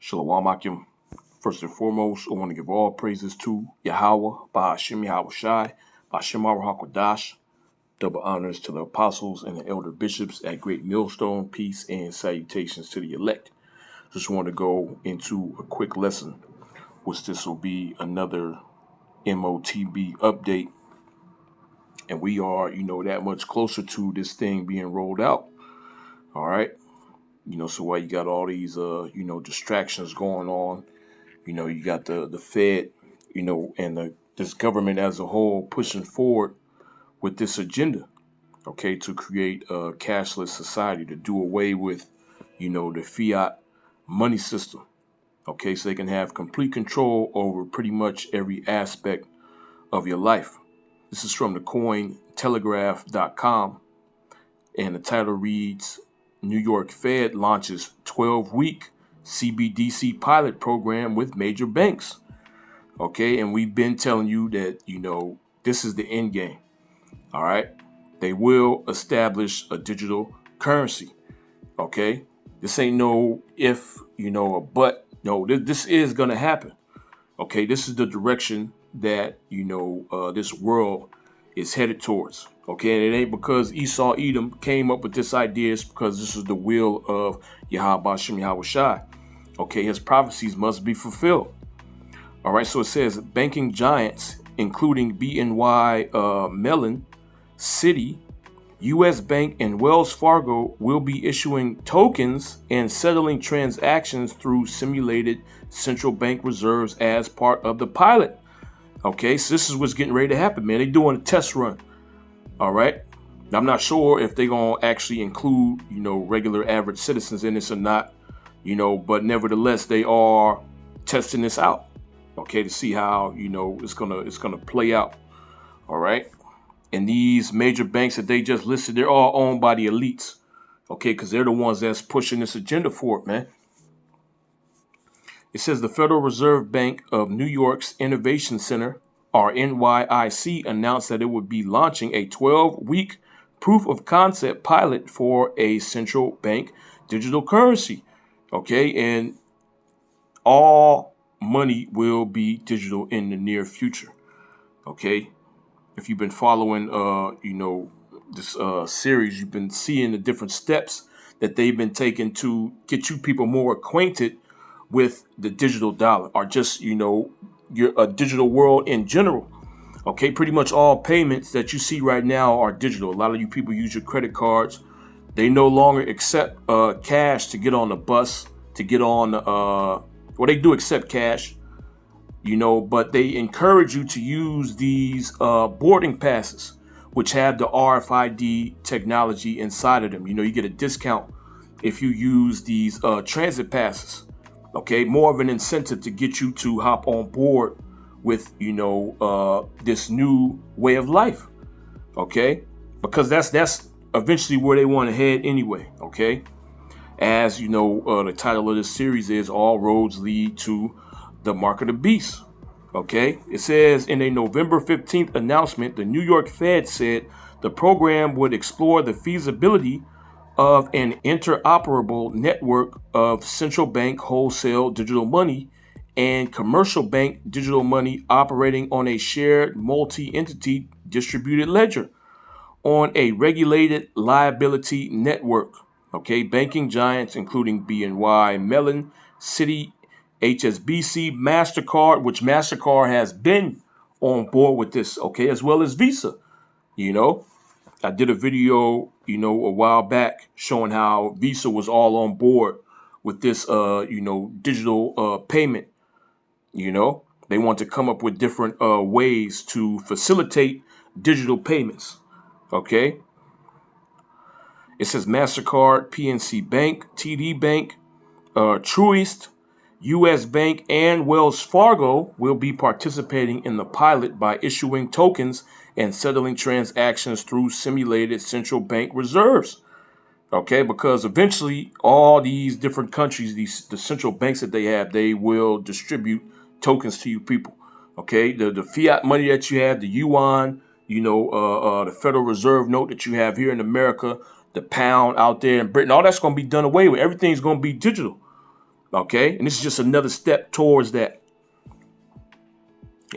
Shalom Akim. First and foremost, I want to give all praises to Yahweh, Bahashim Yahweh Shai, Bahashim HaKodash. Double honors to the apostles and the elder bishops at Great Millstone. Peace and salutations to the elect. Just want to go into a quick lesson, which this will be another MOTB update. And we are, that much closer to this thing being rolled out. All right. So while you got all these, distractions going on, you got the Fed, and this government as a whole pushing forward with this agenda, okay, to create a cashless society, to do away with, the fiat money system, okay, so they can have complete control over pretty much every aspect of your life. This is from the cointelegraph.com, and the title reads, New York Fed launches 12-week Cbdc pilot program with major banks. Okay, and we've been telling you that, this is the end game. All right, they will establish a digital currency. Okay, this ain't no if, a but. No, this is going to happen. Okay, this is the direction that, this world is headed towards. Okay, and it ain't because Esau Edom came up with this idea. It's because this is the will of Yahweh Bashem Yahweh Shai. Okay, his prophecies must be fulfilled. All right, so it says banking giants, including BNY Mellon, Citi, U.S. Bank, and Wells Fargo will be issuing tokens and settling transactions through simulated central bank reserves as part of the pilot. Okay, so this is what's getting ready to happen, man. They're doing a test run. All right. I'm not sure if they're going to actually include, regular average citizens in this or not, but nevertheless, they are testing this out. Okay, to see how, it's going to play out. All right. And these major banks that they just listed, they're all owned by the elites. Okay, because they're the ones that's pushing this agenda for it, man. It says the Federal Reserve Bank of New York's Innovation Center, or NYIC, announced that it would be launching a 12-week proof of concept pilot for a central bank digital currency. Okay, and all money will be digital in the near future. Okay, if you've been following, this series, you've been seeing the different steps that they've been taking to get you people more acquainted with the digital dollar, or just, a digital world in general. Okay, pretty much all payments that you see right now are digital. A lot of you people use your credit cards. They no longer accept cash to get on the bus, to get on, they do accept cash, but they encourage you to use these boarding passes, which have the RFID technology inside of them. You get a discount if you use these transit passes. Okay, more of an incentive to get you to hop on board with, this new way of life. Okay, because that's eventually where they want to head anyway. Okay, as the title of this series is All Roads Lead to the Mark of the Beast. Okay, it says in a November 15th announcement, the New York Fed said the program would explore the feasibility of an interoperable network of central bank wholesale digital money and commercial bank digital money operating on a shared multi-entity distributed ledger on a regulated liability network. Okay, banking giants including BNY Mellon, Citi, HSBC, MasterCard, which MasterCard has been on board with this, okay, as well as Visa. I did a video, a while back showing how Visa was all on board with this, digital payment. They want to come up with different ways to facilitate digital payments. Okay. It says MasterCard, PNC Bank, TD Bank, Truist, U.S. Bank, and Wells Fargo will be participating in the pilot by issuing tokens and settling transactions through simulated central bank reserves. Okay, because eventually all these different countries, the central banks that they have, they will distribute tokens to you people. Okay, the fiat money that you have, the yuan, the Federal Reserve note that you have here in America, the pound out there in Britain, all that's going to be done away with. Everything's going to be digital. Okay, and this is just another step towards that.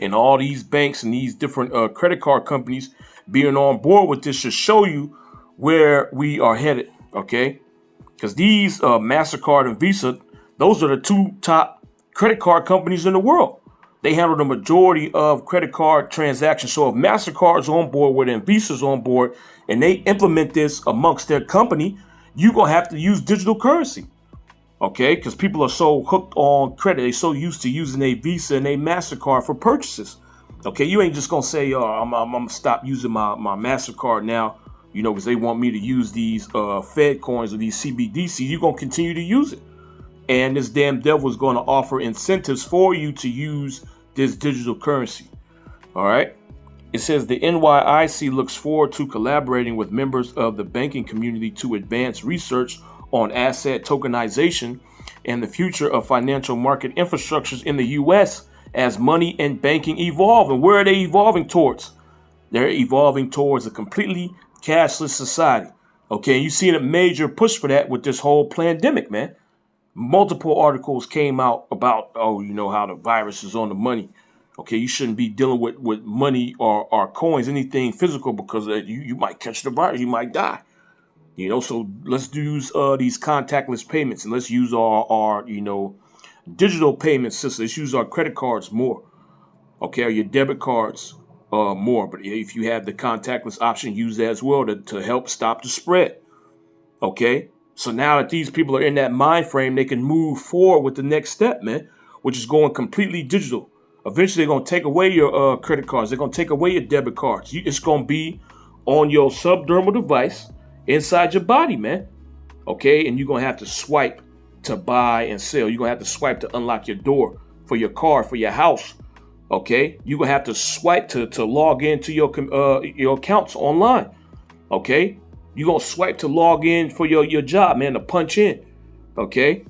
And all these banks and these different credit card companies being on board with this should show you where we are headed. Okay, because these MasterCard and Visa, those are the two top credit card companies in the world. They handle the majority of credit card transactions. So if MasterCard's on board with it and Visa's on board and they implement this amongst their company, you're going to have to use digital currency. Okay, because people are so hooked on credit. They're so used to using a Visa and a MasterCard for purchases. Okay, you ain't just going to say, I'm going to stop using my MasterCard now, because they want me to use these Fed coins or these Cbdc. You're going to continue to use it. And this damn devil is going to offer incentives for you to use this digital currency. All right. It says the NYIC looks forward to collaborating with members of the banking community to advance research on asset tokenization and the future of financial market infrastructures in the U.S. as money and banking evolve. And where are they evolving towards? They're evolving towards a completely cashless society. Okay, you've seen a major push for that with this whole pandemic, man. Multiple articles came out about, how the virus is on the money. Okay, you shouldn't be dealing with money or coins, anything physical, because you might catch the virus, you might die. So let's use these contactless payments, and let's use our digital payment system. Let's use our credit cards more, okay, or your debit cards more. But if you have the contactless option, use that as well to help stop the spread. Okay, so now that these people are in that mind frame, they can move forward with the next step, man, which is going completely digital. Eventually, they're going to take away your credit cards. They're going to take away your debit cards. It's going to be on your subdermal device inside your body, man. Okay, and you're going to have to swipe to buy and sell. You're going to have to swipe to unlock your door for your car, for your house. Okay, you're going to have to swipe to log into your accounts online. Okay, you're going to swipe to log in for your job, man, to punch in. Okay.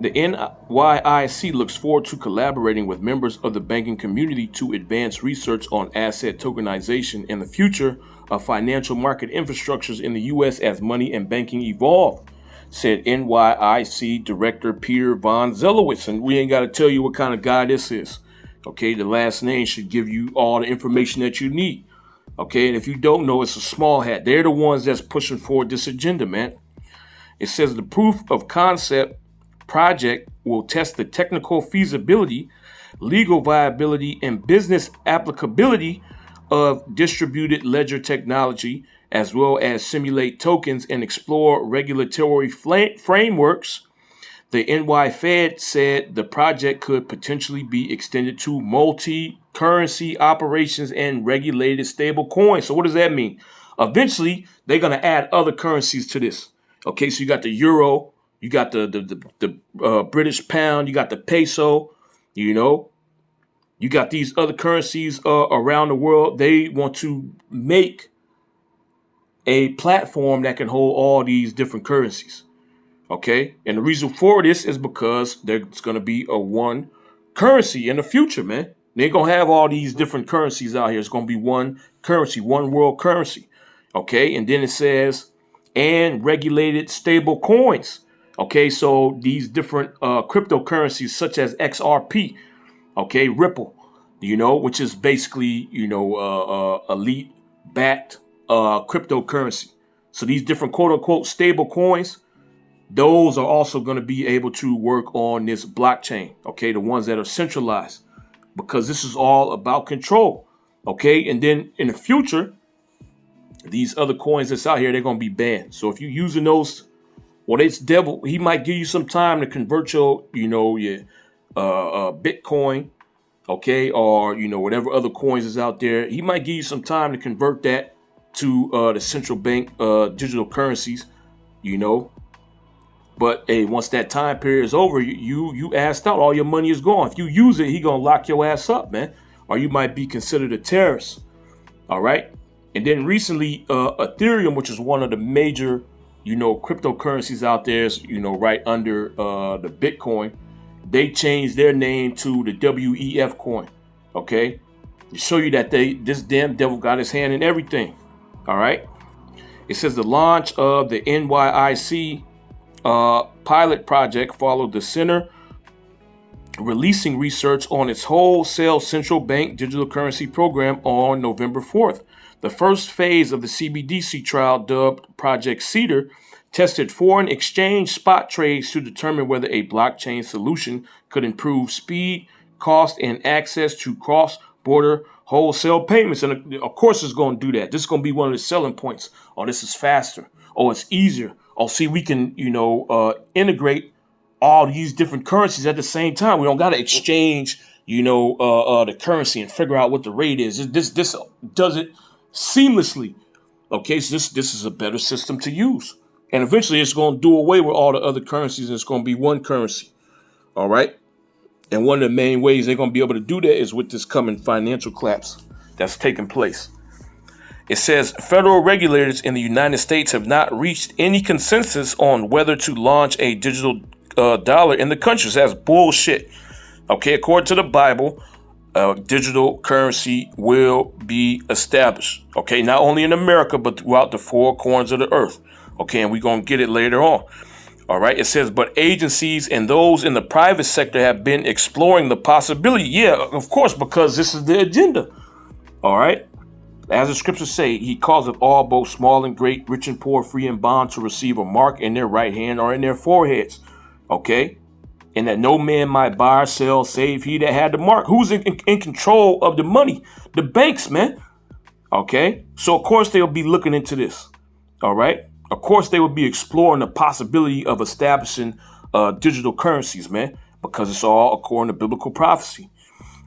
The NYIC looks forward to collaborating with members of the banking community to advance research on asset tokenization and the future of financial market infrastructures in the U.S. as money and banking evolve, said NYIC Director Peter von Zelowitz. And we ain't got to tell you what kind of guy this is. Okay, the last name should give you all the information that you need. Okay, and if you don't know, it's a small hat. They're the ones that's pushing forward this agenda, man. It says the proof of concept project will test the technical feasibility, legal viability, and business applicability of distributed ledger technology, as well as simulate tokens and explore regulatory frameworks. The NY Fed said the project could potentially be extended to multi-currency operations and regulated stable coins. So what does that mean? Eventually, they're going to add other currencies to this. Okay, so you got the euro, you got the British pound, you got the peso, you got these other currencies around the world. They want to make a platform that can hold all these different currencies. Okay, and the reason for this is because there's going to be a one currency in the future, man. They ain't going to have all these different currencies out here. It's going to be one currency, one world currency. Okay, and then it says, and regulated stable coins. Okay, so these different cryptocurrencies such as XRP, okay, Ripple, which is basically, elite backed cryptocurrency. So these different quote unquote stable coins, those are also going to be able to work on this blockchain. Okay, the ones that are centralized, because this is all about control. Okay, and then in the future, these other coins that's out here, they're going to be banned. So if you're using those, well, it's devil. He might give you some time to convert your, your Bitcoin, okay, or whatever other coins is out there. He might give you some time to convert that to the central bank digital currencies, But hey, once that time period is over, you assed out. All your money is gone. If you use it, he gonna lock your ass up, man. Or you might be considered a terrorist. All right. And then recently, Ethereum, which is one of the major cryptocurrencies out there, is, right under the Bitcoin, they changed their name to the WEF coin. Okay, to show you that this damn devil got his hand in everything. All right. It says the launch of the NYIC pilot project followed the center releasing research on its wholesale central bank digital currency program on November 4th. The first phase of the Cbdc trial, dubbed Project Cedar, tested foreign exchange spot trades to determine whether a blockchain solution could improve speed, cost, and access to cross-border wholesale payments. And of course it's going to do that. This is going to be one of the selling points. Oh, this is faster. Oh, it's easier. Oh, see, we can, integrate all these different currencies at the same time. We don't got to exchange, the currency and figure out what the rate is. This does it seamlessly. Okay, so this is a better system to use. And eventually it's going to do away with all the other currencies and it's going to be one currency. All right. And one of the main ways they're going to be able to do that is with this coming financial collapse that's taking place. It says federal regulators in the United States have not reached any consensus on whether to launch a digital dollar in the country. So that's bullshit. Okay, according to the Bible, digital currency will be established. Okay, not only in America, but throughout the four corners of the earth. Okay, and we're going to get it later on. All right, it says, but agencies and those in the private sector have been exploring the possibility. Yeah, of course, because this is the agenda. All right. As the scriptures say, he causeth all, both small and great, rich and poor, free and bond, to receive a mark in their right hand or in their foreheads. Okay. And that no man might buy or sell save he that had the mark. Who's in control of the money? The banks, man. Okay. So, of course, they'll be looking into this. All right. Of course, they would be exploring the possibility of establishing digital currencies, man, because it's all according to biblical prophecy.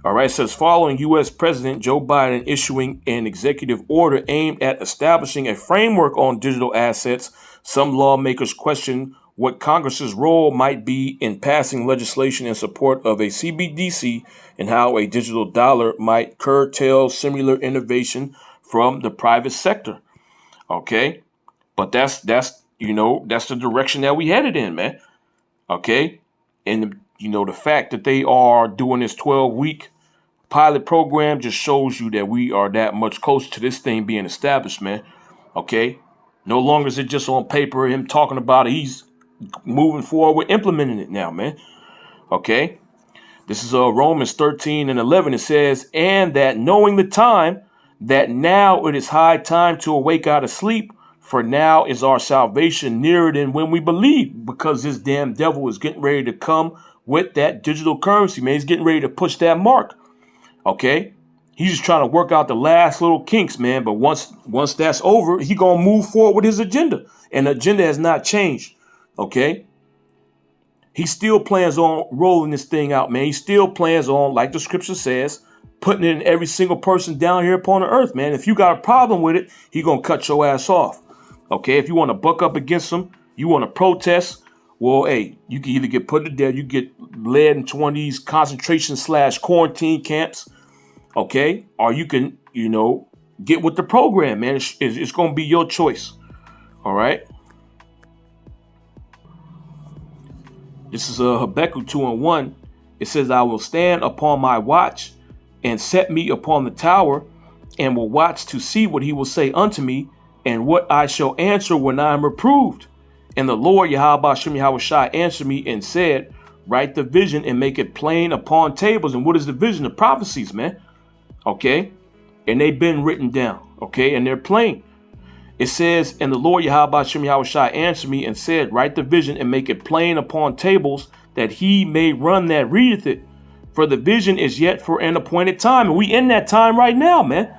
All right, it says following U.S. President Joe Biden issuing an executive order aimed at establishing a framework on digital assets, some lawmakers question what Congress's role might be in passing legislation in support of a CBDC and how a digital dollar might curtail similar innovation from the private sector. Okay, but that's the direction that we headed in, man. Okay, and the fact that they are doing this 12-week pilot program just shows you that we are that much closer to this thing being established, man. Okay, no longer is it just on paper, him talking about it. He's moving forward with implementing it now, man. Okay, this is Romans 13:11. It says, and that knowing the time, that now it is high time to awake out of sleep, for now is our salvation nearer than when we believe, because this damn devil is getting ready to come with that digital currency, man. He's getting ready to push that mark. Okay, he's just trying to work out the last little kinks, man. But once that's over, he gonna move forward with his agenda, and the agenda has not changed. Okay, he still plans on rolling this thing out, man. He still plans on, like the scripture says, putting it in every single person down here upon the earth, man. If you got a problem with it, he gonna cut your ass off. Okay, if you want to buck up against him, you want to protest. Well, hey, you can either get put to death, you get led into one of these concentration/quarantine camps. Okay, or you can, get with the program, man. It's going to be your choice. All right. This is Habakkuk 2:1. It says, I will stand upon my watch and set me upon the tower and will watch to see what he will say unto me and what I shall answer when I am reproved. And the Lord Yahweh Shem Yahushai answered me and said, write the vision and make it plain upon tables. And what is the vision? The prophecies, man. Okay, and they've been written down, okay, and they're plain. It says, and the Lord Yahweh Shem Yahushai answered me and said, write the vision and make it plain upon tables, that he may run that readeth it. For the vision is yet for an appointed time. And we in that time right now, man.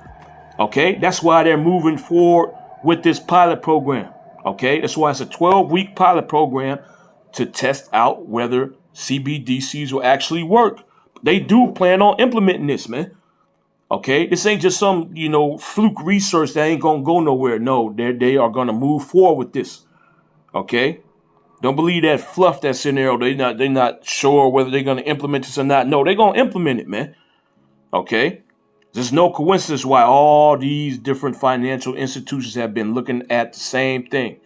Okay, that's why they're moving forward with this pilot program. Okay, that's why it's a 12-week pilot program to test out whether CBDCs will actually work. They do plan on implementing this, man. Okay, this ain't just some, fluke research that ain't going to go nowhere. No, they are going to move forward with this. Okay, don't believe that fluff that's in there. They're not sure whether they're going to implement this or not. No, they're going to implement it, man. Okay, there's no coincidence why all these different financial institutions have been looking at the same thing.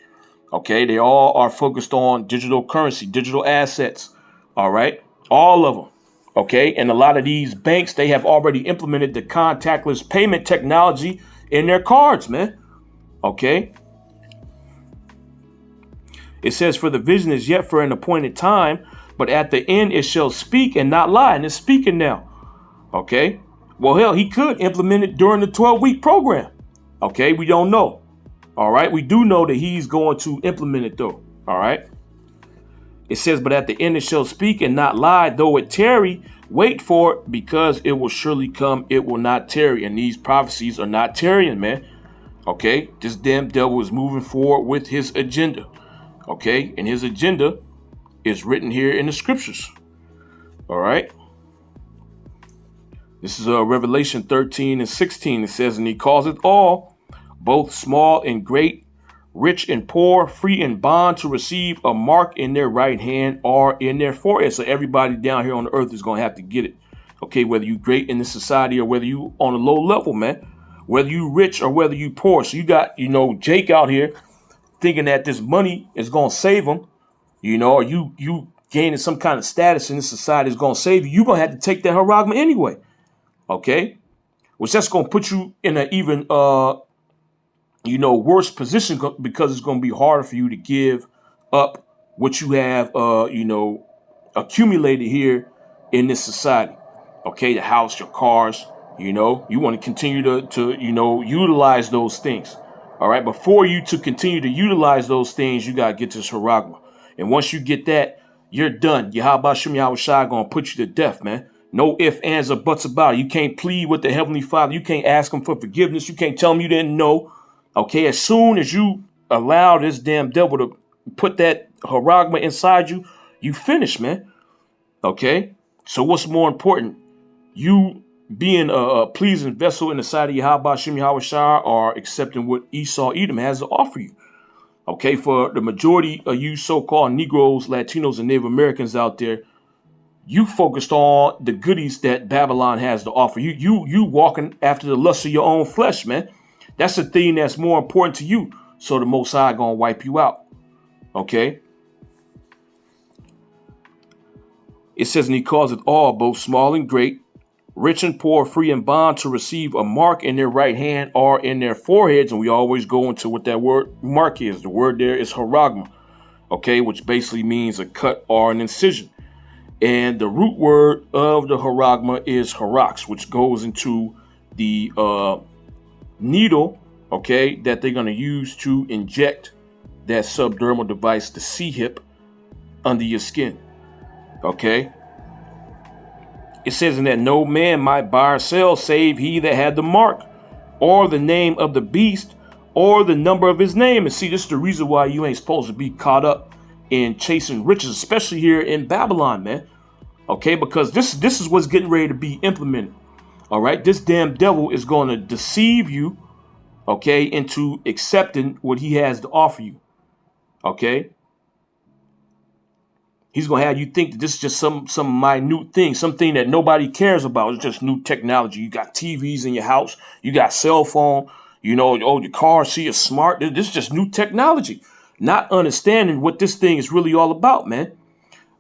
Okay, they all are focused on digital currency, digital assets. All right, all of them. Okay, and a lot of these banks, they have already implemented the contactless payment technology in their cards, man. Okay. It says, for the vision is yet for an appointed time, but at the end it shall speak and not lie. And it's speaking now. Okay. Well, hell, he could implement it during the 12-week program. Okay. We don't know. All right. We do know that he's going to implement it, though. All right. It says, but at the end it shall speak and not lie, though it tarry, wait for it, because it will surely come, it will not tarry. And these prophecies are not tarrying, man. Okay, this damn devil is moving forward with his agenda. Okay, and his agenda is written here in the scriptures. All right. This is Revelation 13 and 16. It says, and he causeth all, both small and great, rich and poor, free and bond, to receive a mark in their right hand or in their forehead. So everybody down here on the earth is going to have to get it. Okay, whether you great in this society or whether you on a low level, man, whether you rich or whether you poor. So you got, Jake out here thinking that this money is going to save him, or you gaining some kind of status in this society is going to save you. You're going to have to take that Charagma anyway. Okay, which that's going to put you in an even worse position, because it's going to be harder for you to give up what you have, accumulated here in this society. Okay, the house, your cars, you want to continue to utilize those things. All right, but for you to continue to utilize those things, you got to get this Charagma. And once you get that, you're done. Yahweh Shem Yahweh Shai going to put you to death, man. No ifs, ands, or buts about it. You can't plead with the Heavenly Father. You can't ask him for forgiveness. You can't tell him you didn't know. Okay, as soon as you allow this damn devil to put that Charagma inside you, you finish, man. Okay, so what's more important? You being a pleasing vessel in the sight of Yahweh Shem Yahweh Shai, or accepting what Esau Edom has to offer you. Okay, for the majority of you so-called Negroes, Latinos, and Native Americans out there, you focused on the goodies that Babylon has to offer. You walking after the lust of your own flesh, man. That's the thing that's more important to you. So the Most High gonna wipe you out. Okay. It says, and he causeth all, both small and great, rich and poor, free and bond, to receive a mark in their right hand or in their foreheads. And we always go into what that word mark is. The word there is Charagma. Okay, which basically means a cut or an incision. And the root word of the Charagma is harax, which goes into the needle, okay, that they're going to use to inject that subdermal device, the C-hip, under your skin. Okay. It says, in that no man might buy or sell save he that had the mark, or the name of the beast, or the number of his name. And see, this is the reason why you ain't supposed to be caught up in chasing riches, especially here in Babylon, man. Okay, because this is what's getting ready to be implemented. All right, this damn devil is going to deceive you, okay, into accepting what he has to offer you. Okay, he's going to have you think that this is just some minute thing, something that nobody cares about. It's just new technology. You got TVs in your house, you got cell phone, your car, see, it's smart. This is just new technology. Not understanding what this thing is really all about, man.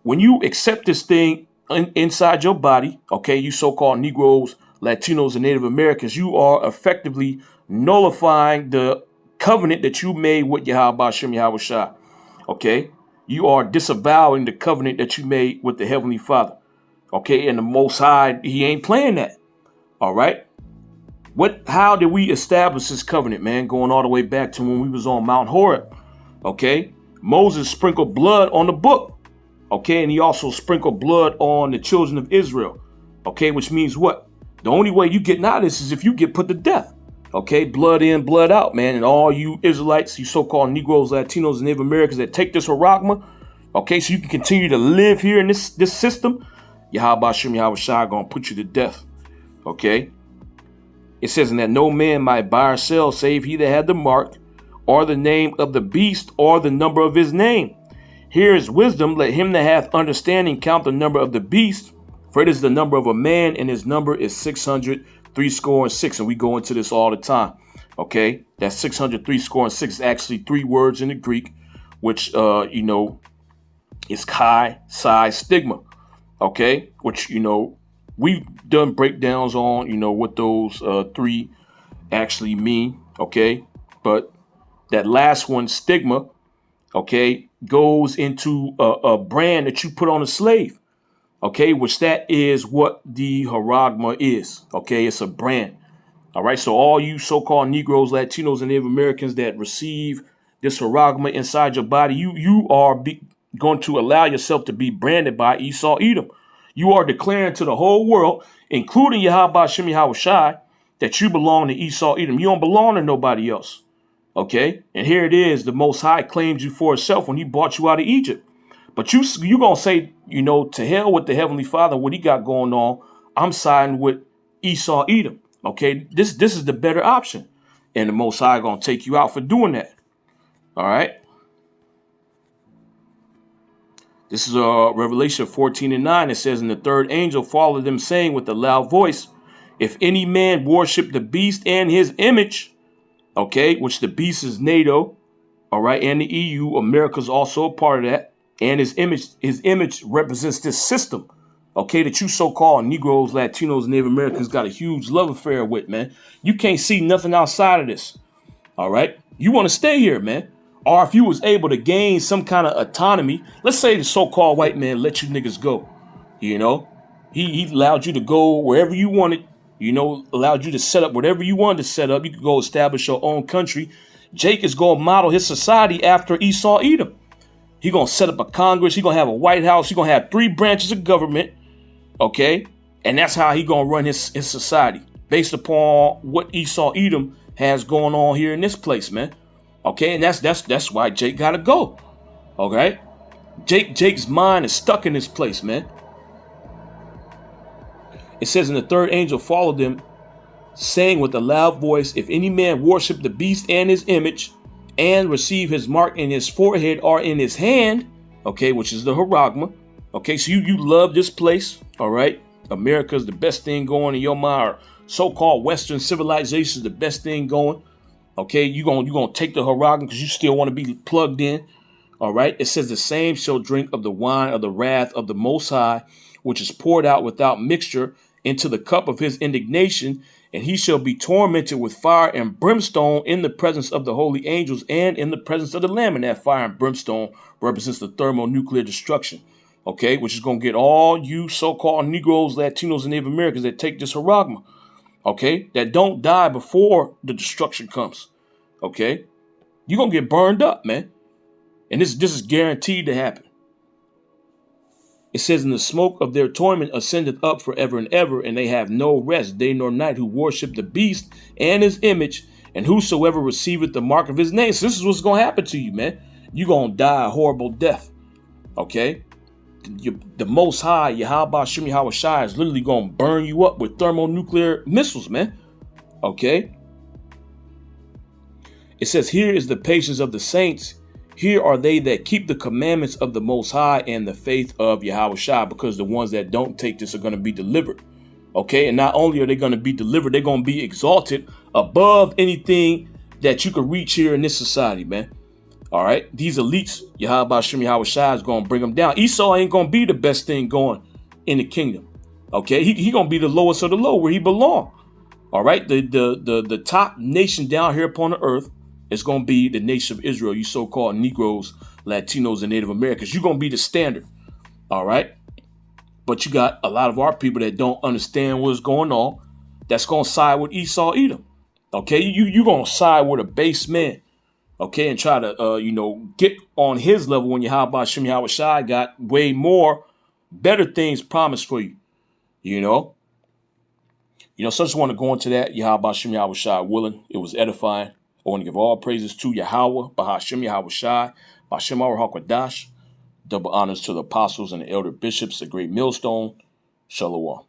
When you accept this thing inside your body, okay, you so-called Negroes, Latinos, and Native Americans, you are effectively nullifying the covenant that you made with Yahweh Shem Yahweh Shai. Okay, you are disavowing the covenant that you made with the Heavenly Father. Okay, and the Most High, he ain't playing that. All right. How did we establish this covenant, man? Going all the way back to when we was on Mount Horeb. Okay, Moses sprinkled blood on the book. Okay, and he also sprinkled blood on the children of Israel. Okay, which means what? The only way you get out of this is if you get put to death. Okay, blood in, blood out, man. And all you Israelites, you so-called Negroes, Latinos, and Native Americans that take this Charagma, okay, so you can continue to live here in this system, Yahweh Shem Yahweh Shai gonna put you to death. Okay, it says, in that no man might buy or sell save he that had the mark, or the name of the beast, or the number of his name. Here is wisdom. Let him that hath understanding count the number of the beast, for it is the number of a man, and his number is 636. And we go into this all the time. Okay, that 636 is actually 3 words in the Greek, which is chi, psi, stigma. Okay, which we've done breakdowns on what those 3 actually mean. Okay, but that last one, stigma, okay, goes into a brand that you put on a slave, okay, which that is what the Charagma is, okay? It's a brand, all right? So all you so-called Negroes, Latinos, and Native Americans that receive this Charagma inside your body, you are going to allow yourself to be branded by Esau Edom. You are declaring to the whole world, including Yahweh Shem Yahweh Shai, that you belong to Esau Edom. You don't belong to nobody else. Okay? And here it is. The Most High claims you for himself when he brought you out of Egypt. But you going to say, to hell with the Heavenly Father, what he got going on. I'm siding with Esau Edom. Okay? This is the better option. And the Most High going to take you out for doing that. All right? This is Revelation 14:9. It says, and the third angel followed them, saying with a loud voice, if any man worship the beast and his image, okay, which the beast is NATO, all right, and the EU, America's also a part of that, and his image represents this system, okay, that you so-called Negroes, Latinos, Native Americans got a huge love affair with, man. You can't see nothing outside of this, all right? You want to stay here, man. Or if you was able to gain some kind of autonomy, let's say the so-called white man let you niggas go, he allowed you to go wherever you wanted, allowed you to set up whatever you wanted to set up. You could go establish your own country. Jake is going to model his society after Esau Edom. He going to set up a Congress. He going to have a White House. He going to have 3 branches of government, okay? And that's how he going to run his society based upon what Esau Edom has going on here in this place, man. Okay, and that's why Jake gotta go. Okay, Jake's mind is stuck in this place, man. It says, and the third angel followed them, saying with a loud voice, if any man worship the beast and his image, and receive his mark in his forehead or in his hand, okay, which is the Charagma. Okay, so you love this place, all right? America's the best thing going in your mind, or so-called Western civilization is the best thing going. Okay, you gonna take the Charagma because you still want to be plugged in. All right. It says the same shall drink of the wine of the wrath of the Most High, which is poured out without mixture into the cup of his indignation, and he shall be tormented with fire and brimstone in the presence of the holy angels and in the presence of the Lamb. And that fire and brimstone represents the thermonuclear destruction. Okay, which is gonna get all you so-called Negroes, Latinos, and Native Americans that take this Charagma. Okay, that don't die before the destruction comes. Okay, you're gonna get burned up, man. And this is guaranteed to happen. It says, in the smoke of their torment ascendeth up forever and ever, and they have no rest day nor night who worship the beast and his image, and whosoever receiveth the mark of his name. So this is what's gonna happen to you, man. You're gonna die a horrible death. Okay. The Most High, Yahweh Shem Yahweh Shai, is literally going to burn you up with thermonuclear missiles, man. Okay? It says, here is the patience of the saints. Here are they that keep the commandments of the Most High and the faith of Yahweh Shai, because the ones that don't take this are going to be delivered. Okay? And not only are they going to be delivered, they're going to be exalted above anything that you could reach here in this society, man. All right, these elites, Yahweh Shem Yahweh Shai is going to bring them down. Esau ain't going to be the best thing going in the kingdom. Okay, he going to be the lowest of the low where he belong. All right, the top nation down here upon the earth is going to be the nation of Israel. You so-called Negroes, Latinos, and Native Americans. You're going to be the standard. All right, but you got a lot of our people that don't understand what's going on. That's going to side with Esau Edom. Okay, you going to side with a base man. Okay, and try to, get on his level when Yahweh Shem Yahweh Shai got way more better things promised for you, so I just want to go into that. Yahweh Shem Yahweh Shai willing. It was edifying. I want to give all praises to Yahweh, Bahashem Yahweh Shai, Bashem HaKadash. Double honors to the apostles and the elder bishops, the great millstone. Shalom.